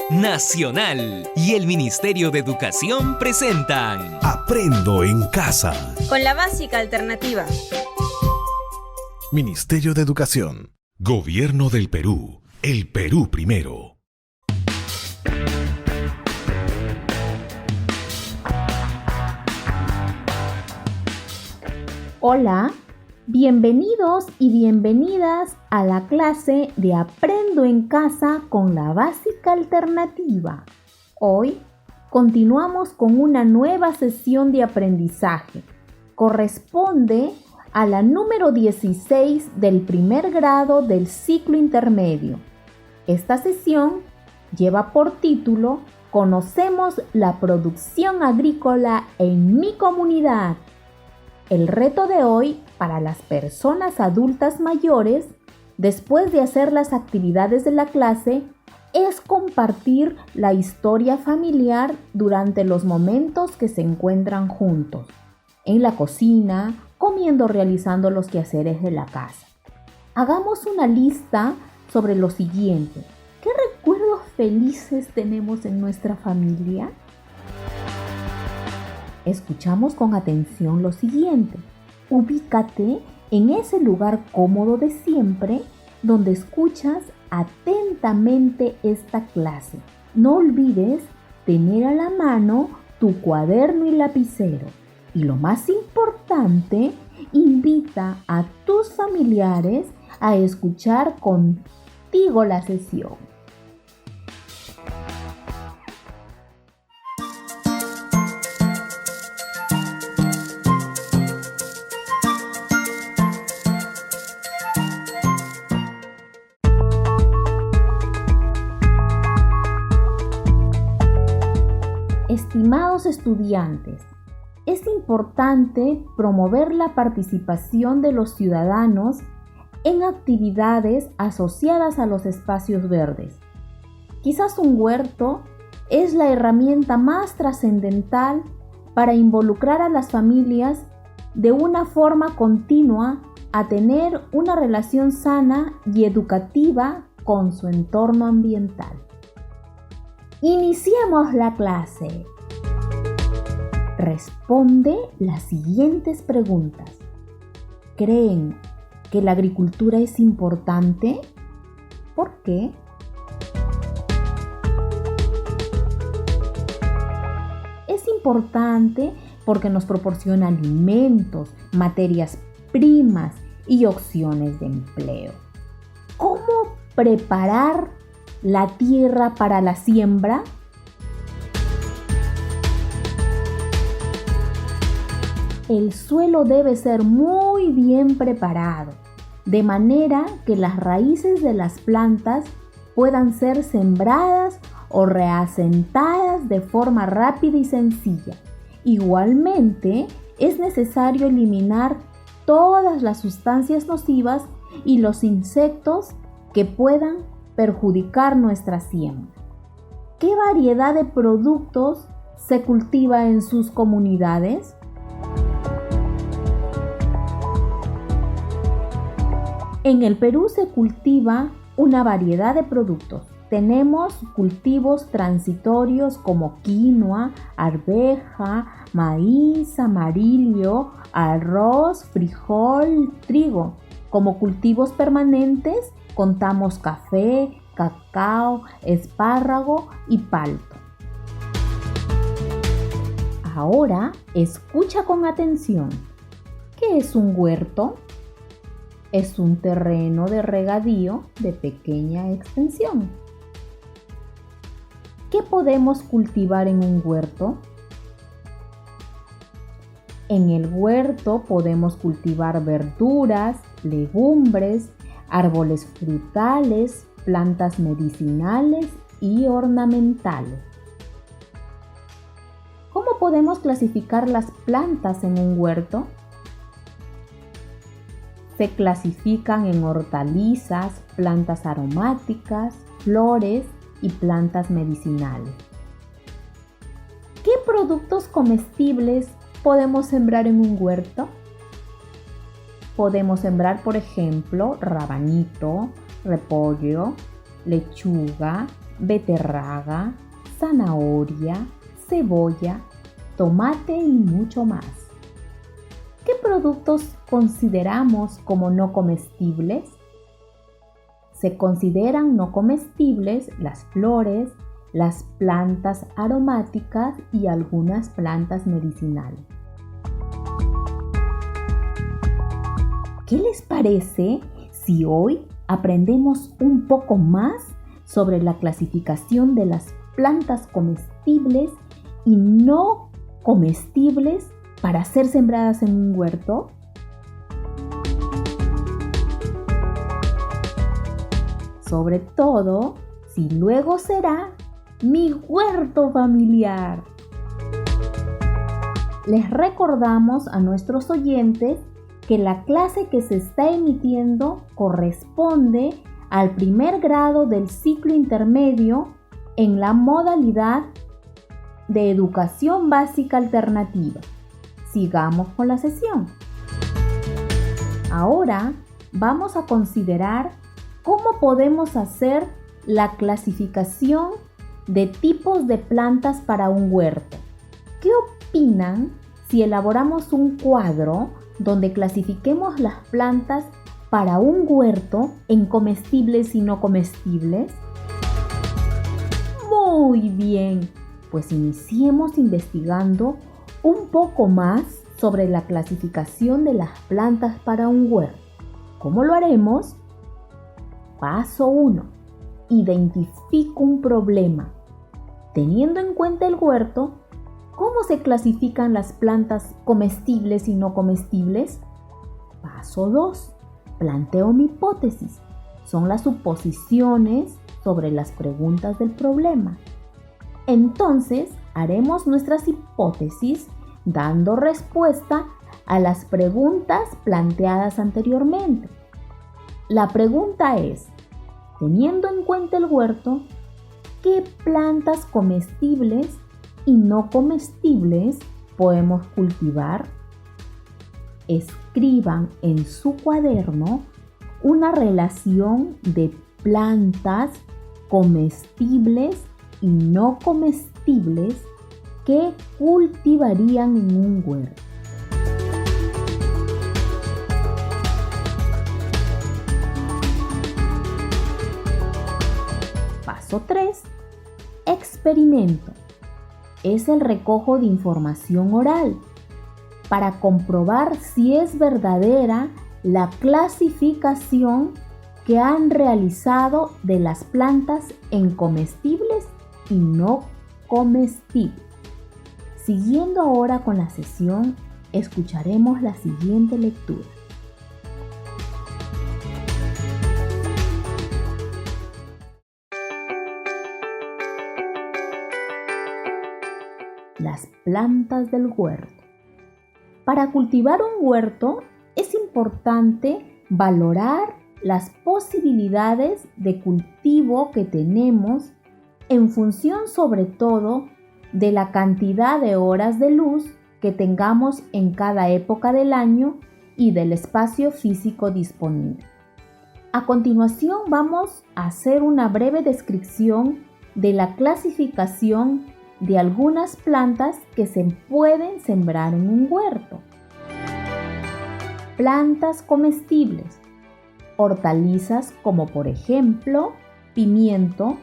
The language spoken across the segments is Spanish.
Nacional y el Ministerio de Educación presentan Aprendo en Casa con la básica alternativa. Ministerio de Educación. Gobierno del Perú. El Perú primero. Hola, bienvenidos y bienvenidas a la clase de Aprendo en Casa con la básica alternativa. Hoy continuamos con una nueva sesión de aprendizaje. Corresponde a la número 16 del primer grado del ciclo intermedio. Esta sesión lleva por título Conocemos la producción agrícola en mi comunidad. El reto de hoy para las personas adultas mayores, después de hacer las actividades de la clase, es compartir la historia familiar durante los momentos que se encuentran juntos, en la cocina, comiendo o realizando los quehaceres de la casa. Hagamos una lista sobre lo siguiente. ¿Qué recuerdos felices tenemos en nuestra familia? Escuchamos con atención lo siguiente. Ubícate en ese lugar cómodo de siempre donde escuchas atentamente esta clase. No olvides tener a la mano tu cuaderno y lapicero. Y lo más importante, invita a tus familiares a escuchar contigo la sesión. Estimados estudiantes, es importante promover la participación de los ciudadanos en actividades asociadas a los espacios verdes. Quizás un huerto es la herramienta más trascendental para involucrar a las familias de una forma continua a tener una relación sana y educativa con su entorno ambiental. Iniciemos la clase. Responde las siguientes preguntas. ¿Creen que la agricultura es importante? ¿Por qué? Es importante porque nos proporciona alimentos, materias primas y opciones de empleo. ¿Cómo preparar la tierra para la siembra? El suelo debe ser muy bien preparado, de manera que las raíces de las plantas puedan ser sembradas o reasentadas de forma rápida y sencilla. Igualmente, es necesario eliminar todas las sustancias nocivas y los insectos que puedan perjudicar nuestra siembra. ¿Qué variedad de productos se cultiva en sus comunidades? En el Perú se cultiva una variedad de productos. Tenemos cultivos transitorios como quinoa, arveja, maíz, amarillo, arroz, frijol, trigo. Como cultivos permanentes contamos café, cacao, espárrago y palto. Ahora escucha con atención. ¿Qué es un huerto? Es un terreno de regadío de pequeña extensión. ¿Qué podemos cultivar en un huerto? En el huerto podemos cultivar verduras, legumbres, árboles frutales, plantas medicinales y ornamentales. ¿Cómo podemos clasificar las plantas en un huerto? Se clasifican en hortalizas, plantas aromáticas, flores y plantas medicinales. ¿Qué productos comestibles podemos sembrar en un huerto? Podemos sembrar, por ejemplo, rabanito, repollo, lechuga, beterraga, zanahoria, cebolla, tomate y mucho más. ¿Qué productos consideramos como no comestibles? Se consideran no comestibles las flores, las plantas aromáticas y algunas plantas medicinales. ¿Qué les parece si hoy aprendemos un poco más sobre la clasificación de las plantas comestibles y no comestibles para ser sembradas en un huerto? Sobre todo, si luego será mi huerto familiar. Les recordamos a nuestros oyentes que la clase que se está emitiendo corresponde al primer grado del ciclo intermedio en la modalidad de educación básica alternativa. Sigamos con la sesión. Ahora vamos a considerar cómo podemos hacer la clasificación de tipos de plantas para un huerto. ¿Qué opinan si elaboramos un cuadro donde clasifiquemos las plantas para un huerto en comestibles y no comestibles? Muy bien, pues iniciemos investigando un poco más sobre la clasificación de las plantas para un huerto. ¿Cómo lo haremos? Paso 1. Identifico un problema. Teniendo en cuenta el huerto, ¿cómo se clasifican las plantas comestibles y no comestibles? Paso 2. Planteo mi hipótesis. Son las suposiciones sobre las preguntas del problema. Entonces, haremos nuestras hipótesis dando respuesta a las preguntas planteadas anteriormente. La pregunta es, teniendo en cuenta el huerto, ¿qué plantas comestibles y no comestibles podemos cultivar? Escriban en su cuaderno una relación de plantas comestibles y no comestibles que cultivarían en un huerto. Paso 3. Experimento. Es el recojo de información oral para comprobar si es verdadera la clasificación que han realizado de las plantas en comestibles y no comestibles. Siguiendo ahora con la sesión, escucharemos la siguiente lectura. Las plantas del huerto. Para cultivar un huerto es importante valorar las posibilidades de cultivo que tenemos en función sobre todo de la cantidad de horas de luz que tengamos en cada época del año y del espacio físico disponible. A continuación vamos a hacer una breve descripción de la clasificación de algunas plantas que se pueden sembrar en un huerto. Plantas comestibles. Hortalizas como por ejemplo pimiento.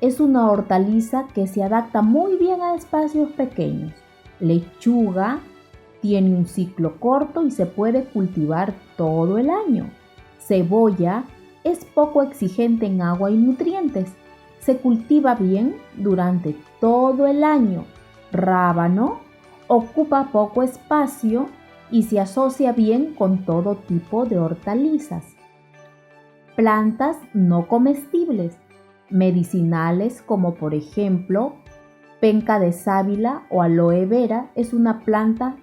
Es una hortaliza que se adapta muy bien a espacios pequeños. Lechuga tiene un ciclo corto y se puede cultivar todo el año. Cebolla es poco exigente en agua y nutrientes. Se cultiva bien durante todo el año. Rábano ocupa poco espacio y se asocia bien con todo tipo de hortalizas. Plantas no comestibles, medicinales como por ejemplo penca de sábila o aloe vera es una planta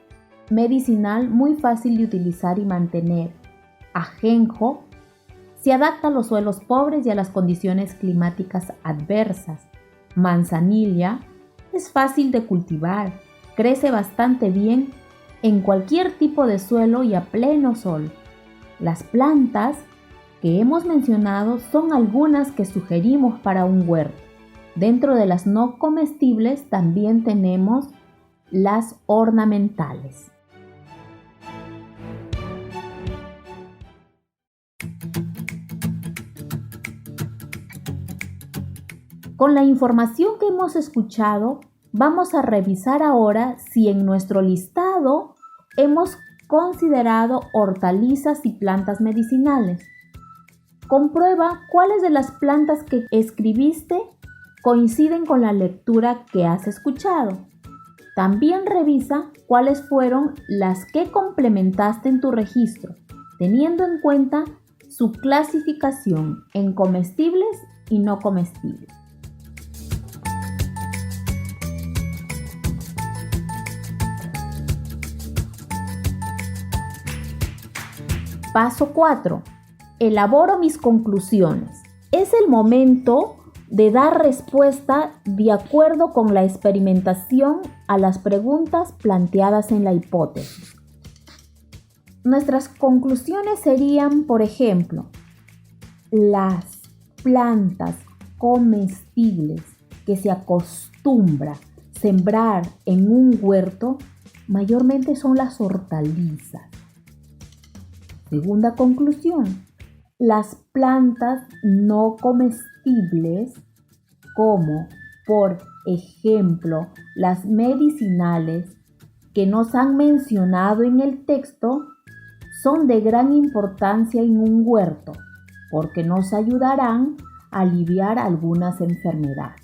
medicinal muy fácil de utilizar y mantener. Ajenjo se adapta a los suelos pobres y a las condiciones climáticas adversas. Manzanilla es fácil de cultivar, crece bastante bien en cualquier tipo de suelo y a pleno sol. Las plantas que hemos mencionado son algunas que sugerimos para un huerto. Dentro de las no comestibles también tenemos las ornamentales. Con la información que hemos escuchado, vamos a revisar ahora si en nuestro listado hemos considerado hortalizas y plantas medicinales. Comprueba cuáles de las plantas que escribiste coinciden con la lectura que has escuchado. También revisa cuáles fueron las que complementaste en tu registro, teniendo en cuenta su clasificación en comestibles y no comestibles. Paso 4. Elaboro mis conclusiones. Es el momento de dar respuesta de acuerdo con la experimentación a las preguntas planteadas en la hipótesis. Nuestras conclusiones serían, por ejemplo, las plantas comestibles que se acostumbra sembrar en un huerto mayormente son las hortalizas. Segunda conclusión, las plantas no comestibles, como por ejemplo las medicinales que nos han mencionado en el texto, son de gran importancia en un huerto porque nos ayudarán a aliviar algunas enfermedades.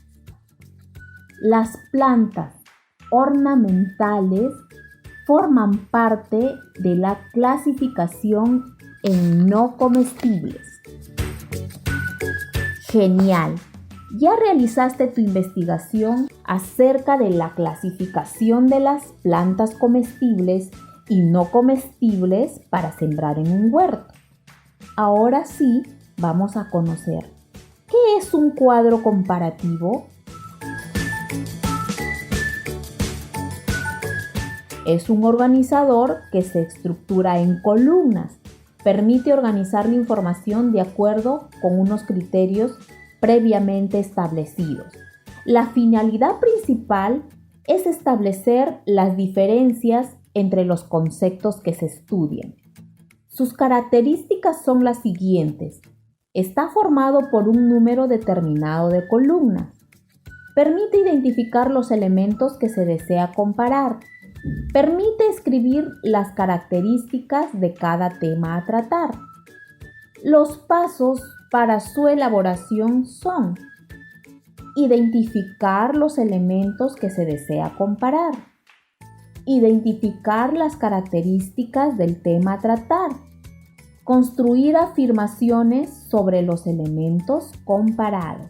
Las plantas ornamentales forman parte de la clasificación en no comestibles. Genial. Ya realizaste tu investigación acerca de la clasificación de las plantas comestibles y no comestibles para sembrar en un huerto. Ahora sí, vamos a conocer ¿qué es un cuadro comparativo? Es un organizador que se estructura en columnas. Permite organizar la información de acuerdo con unos criterios previamente establecidos. La finalidad principal es establecer las diferencias entre los conceptos que se estudian. Sus características son las siguientes. Está formado por un número determinado de columnas. Permite identificar los elementos que se desea comparar. Permite escribir las características de cada tema a tratar. Los pasos para su elaboración son: identificar los elementos que se desea comparar, identificar las características del tema a tratar, construir afirmaciones sobre los elementos comparados.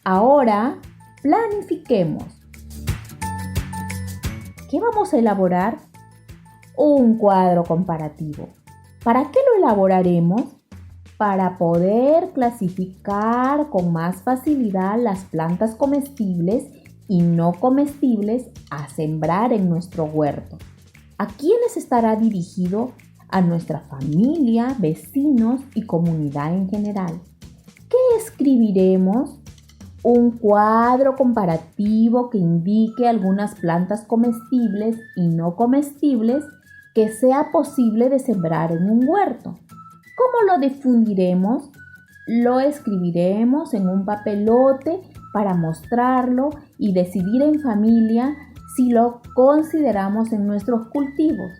Ahora, planifiquemos. ¿Qué vamos a elaborar? Un cuadro comparativo. ¿Para qué lo elaboraremos? Para poder clasificar con más facilidad las plantas comestibles y no comestibles a sembrar en nuestro huerto. ¿A quiénes estará dirigido? A nuestra familia, vecinos y comunidad en general. ¿Qué escribiremos? Un cuadro comparativo que indique algunas plantas comestibles y no comestibles que sea posible de sembrar en un huerto. ¿Cómo lo difundiremos? Lo escribiremos en un papelote para mostrarlo y decidir en familia si lo consideramos en nuestros cultivos.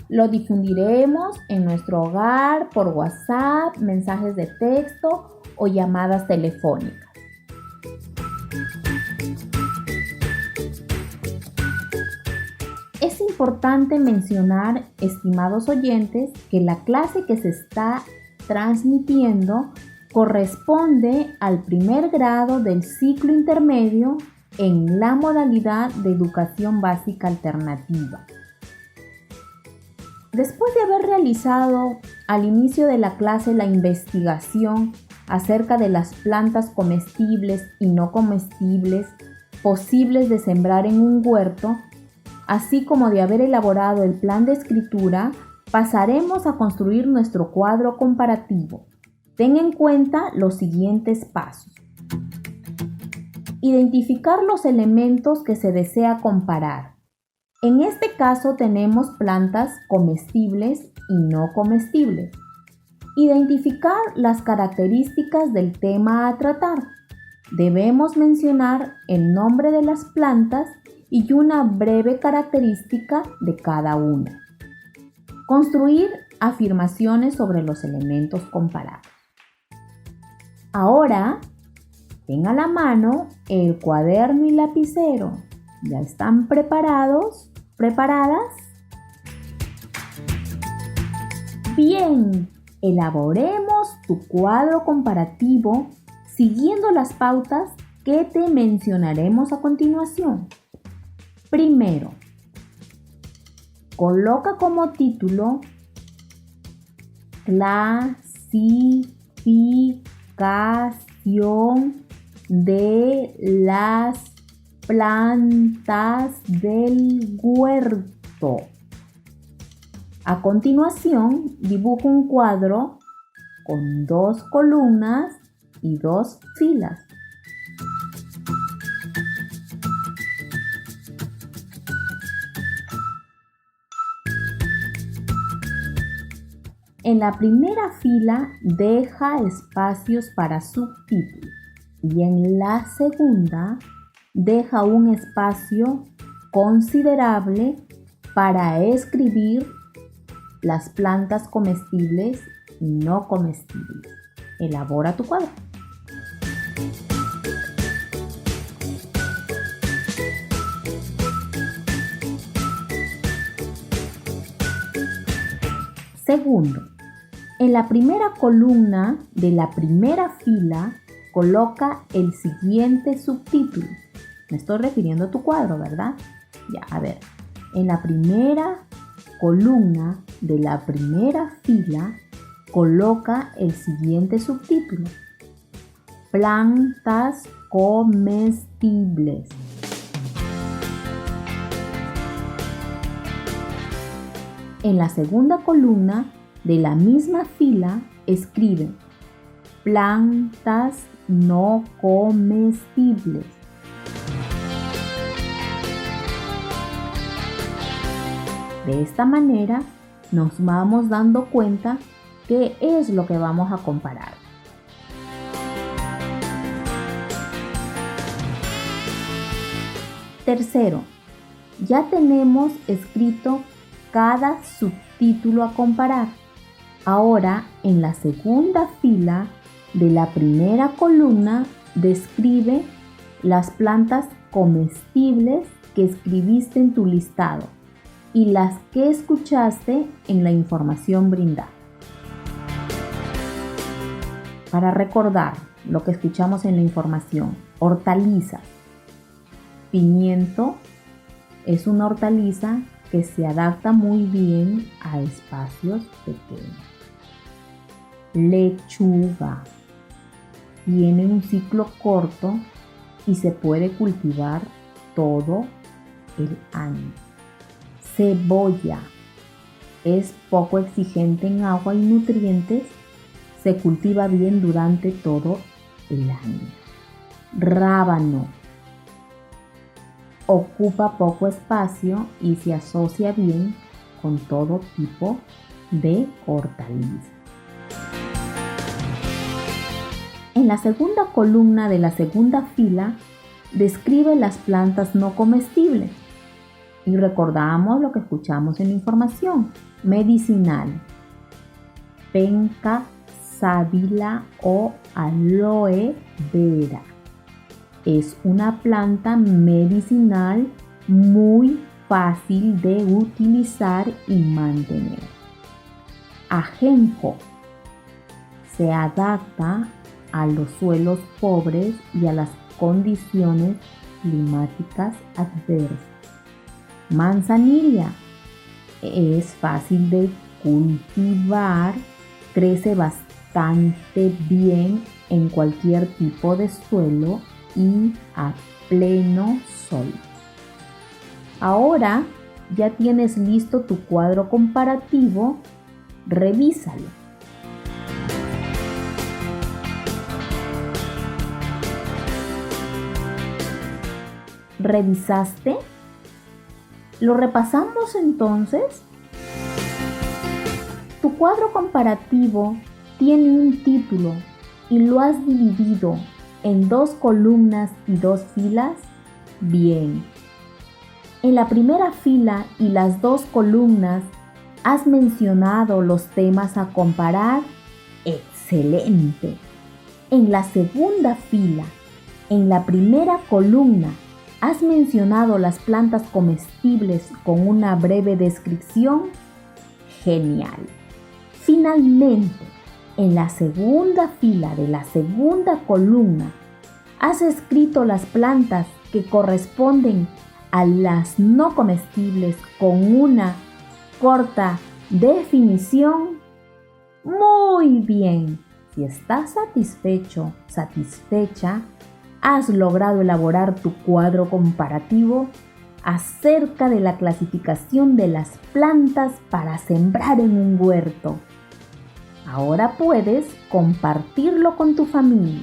Lo difundiremos en nuestro hogar por WhatsApp, mensajes de texto o llamadas telefónicas. Es importante mencionar, estimados oyentes, que la clase que se está transmitiendo corresponde al primer grado del ciclo intermedio en la modalidad de educación básica alternativa. Después de haber realizado al inicio de la clase la investigación acerca de las plantas comestibles y no comestibles posibles de sembrar en un huerto, así como de haber elaborado el plan de escritura, pasaremos a construir nuestro cuadro comparativo. Ten en cuenta los siguientes pasos. Identificar los elementos que se desea comparar. En este caso tenemos plantas comestibles y no comestibles. Identificar las características del tema a tratar. Debemos mencionar el nombre de las plantas y una breve característica de cada una. Construir afirmaciones sobre los elementos comparados. Ahora, ten a la mano el cuaderno y lapicero. ¿Ya están preparados? ¿Preparadas? Bien, elaboremos tu cuadro comparativo siguiendo las pautas que te mencionaremos a continuación. Primero, coloca como título Clasificación de las plantas del huerto. A continuación, dibuja un cuadro con 2 columnas y 2 filas. En la primera fila deja espacios para subtítulos y en la segunda deja un espacio considerable para escribir las plantas comestibles y no comestibles. Elabora tu cuadro. Segundo, en la primera columna de la primera fila coloca el siguiente subtítulo. Me estoy refiriendo a tu cuadro, ¿verdad? Ya, a ver. En la primera columna de la primera fila coloca el siguiente subtítulo. Plantas comestibles. En la segunda columna de la misma fila escribe plantas no comestibles. De esta manera nos vamos dando cuenta qué es lo que vamos a comparar. Tercero, ya tenemos escrito cada subtítulo a comparar. Ahora, en la segunda fila de la primera columna, describe las plantas comestibles que escribiste en tu listado y las que escuchaste en la información brindada. Para recordar lo que escuchamos en la información, hortalizas. Pimiento es una hortaliza que se adapta muy bien a espacios pequeños. Lechuga tiene un ciclo corto y se puede cultivar todo el año. Cebolla es poco exigente en agua y nutrientes, se cultiva bien durante todo el año. Rábano ocupa poco espacio y se asocia bien con todo tipo de hortalizas. En la segunda columna de la segunda fila describe las plantas no comestibles y recordamos lo que escuchamos en la información. Medicinal, penca, sábila o aloe vera. Es una planta medicinal muy fácil de utilizar y mantener. Ajenjo se adapta a los suelos pobres y a las condiciones climáticas adversas. Manzanilla es fácil de cultivar, crece bastante bien en cualquier tipo de suelo y a pleno sol. Ahora ya tienes listo tu cuadro comparativo, revísalo. ¿Revisaste? ¿Lo repasamos entonces? Tu cuadro comparativo tiene un título y lo has dividido en 2 columnas y 2 filas. Bien. En la primera fila y las 2 columnas has mencionado los temas a comparar. ¡Excelente! En la segunda fila, en la primera columna, has mencionado las plantas comestibles con una breve descripción. ¡Genial! Finalmente, en la segunda fila de la segunda columna, has escrito las plantas que corresponden a las no comestibles con una corta definición. Muy bien. Si estás satisfecho, satisfecha, has logrado elaborar tu cuadro comparativo acerca de la clasificación de las plantas para sembrar en un huerto. Ahora puedes compartirlo con tu familia.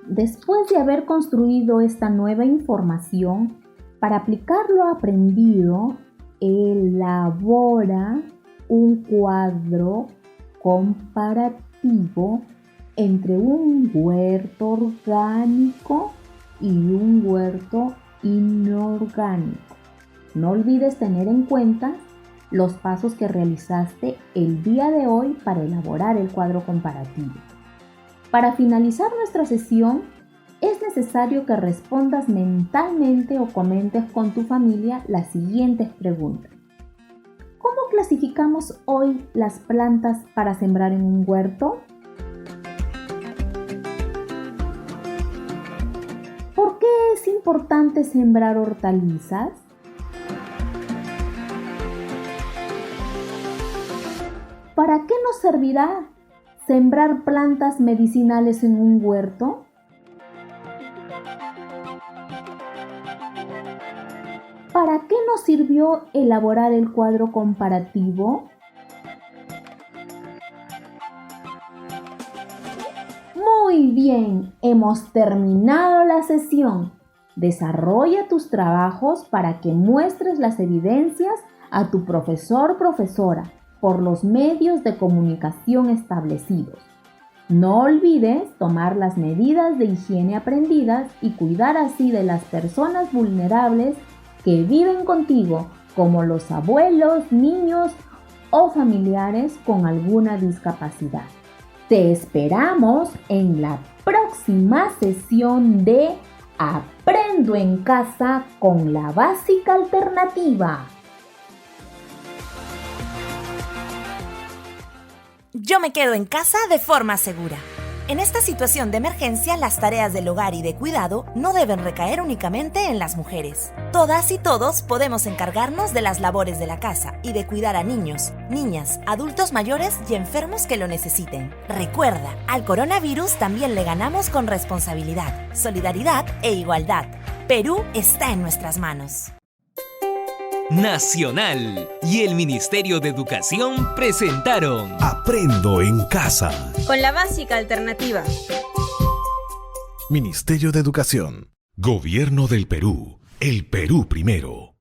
Después de haber construido esta nueva información, para aplicar lo aprendido, elabora un cuadro comparativo entre un huerto orgánico y un huerto inorgánico. No olvides tener en cuenta los pasos que realizaste el día de hoy para elaborar el cuadro comparativo. Para finalizar nuestra sesión, es necesario que respondas mentalmente o comentes con tu familia las siguientes preguntas. ¿Cómo clasificamos hoy las plantas para sembrar en un huerto? ¿Por qué es importante sembrar hortalizas? ¿Para qué nos servirá sembrar plantas medicinales en un huerto? ¿Para qué nos sirvió elaborar el cuadro comparativo? Muy bien, hemos terminado la sesión. Desarrolla tus trabajos para que muestres las evidencias a tu profesor o profesora por los medios de comunicación establecidos. No olvides tomar las medidas de higiene aprendidas y cuidar así de las personas vulnerables que viven contigo, como los abuelos, niños o familiares con alguna discapacidad. Te esperamos en la próxima sesión de Aprendo en Casa con la Básica Alternativa. Yo me quedo en casa de forma segura. En esta situación de emergencia, las tareas del hogar y de cuidado no deben recaer únicamente en las mujeres. Todas y todos podemos encargarnos de las labores de la casa y de cuidar a niños, niñas, adultos mayores y enfermos que lo necesiten. Recuerda, al coronavirus también le ganamos con responsabilidad, solidaridad e igualdad. Perú está en nuestras manos. Nacional y el Ministerio de Educación presentaron Aprendo en Casa. Con la Básica Alternativa. Ministerio de Educación. Gobierno del Perú. El Perú primero.